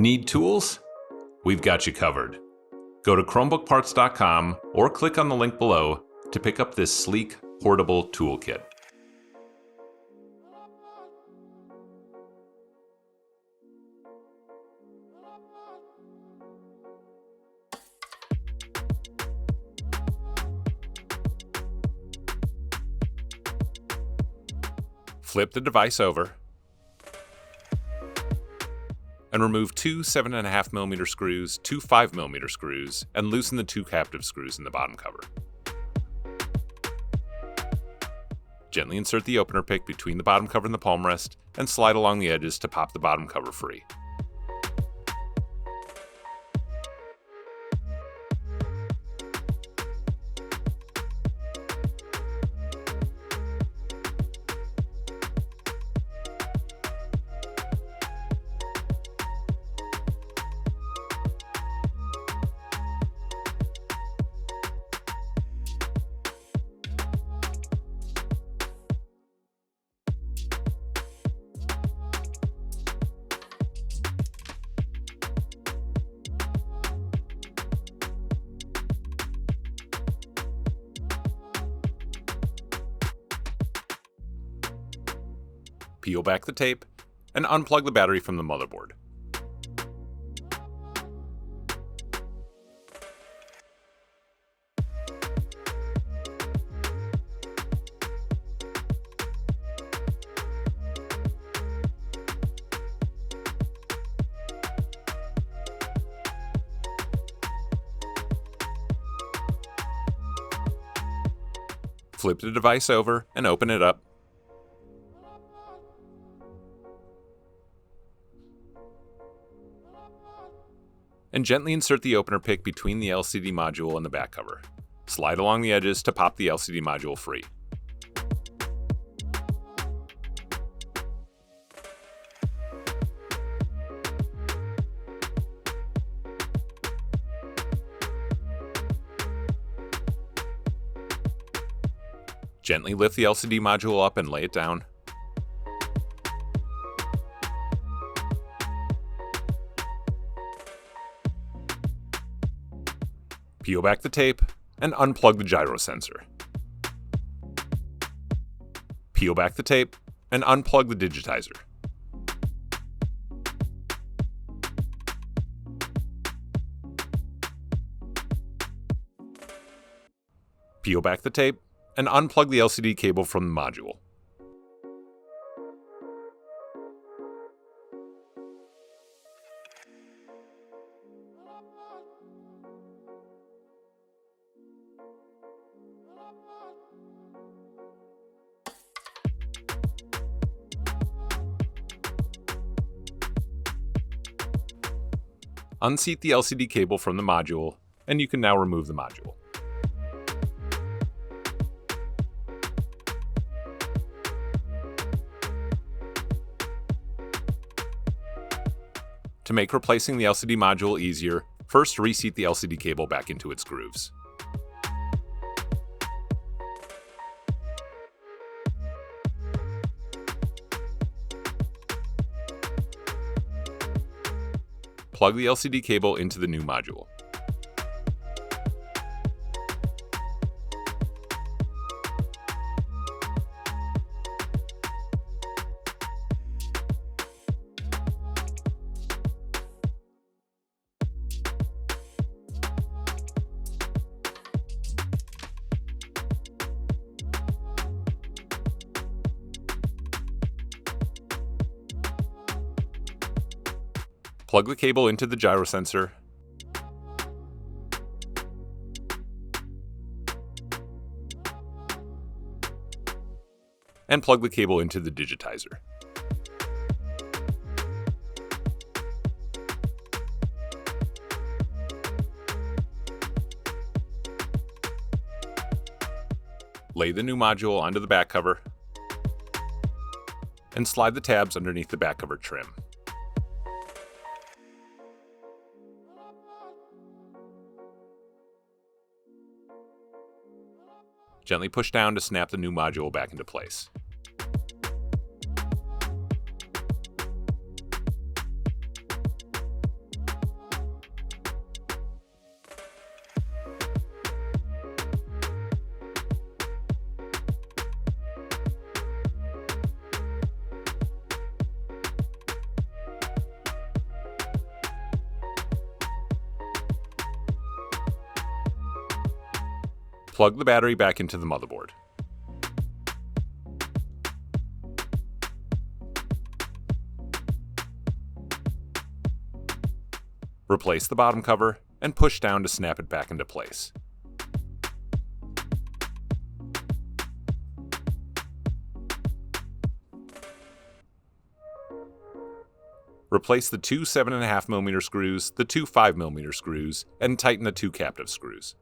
Need tools? We've got you covered. Go to ChromebookParts.com or click on the link below to pick up this sleek, portable toolkit. Flip the device over and remove two 7.5mm screws, two 5mm screws, and loosen the two captive screws in the bottom cover. Gently insert the opener pick between the bottom cover and the palm rest, and slide along the edges to pop the bottom cover free. Peel back the tape, and unplug the battery from the motherboard. Flip the device over and open it up. And gently insert the opener pick between the LCD module and the back cover. Slide along the edges to pop the LCD module free. Gently lift the LCD module up and lay it down. Peel back the tape and unplug the gyro sensor. Peel back the tape and unplug the digitizer. Peel back the tape and unplug the LCD cable from the module. Unseat the LCD cable from the module, and you can now remove the module. To make replacing the LCD module easier, first reseat the LCD cable back into its grooves. Plug the LCD cable into the new module. Plug the cable into the gyro sensor. And plug the cable into the digitizer. Lay the new module onto the back cover and slide the tabs underneath the back cover trim. Gently push down to snap the new module back into place. Plug the battery back into the motherboard. Replace the bottom cover and push down to snap it back into place. Replace the two 7.5mm screws, the two 5mm screws, and tighten the two captive screws.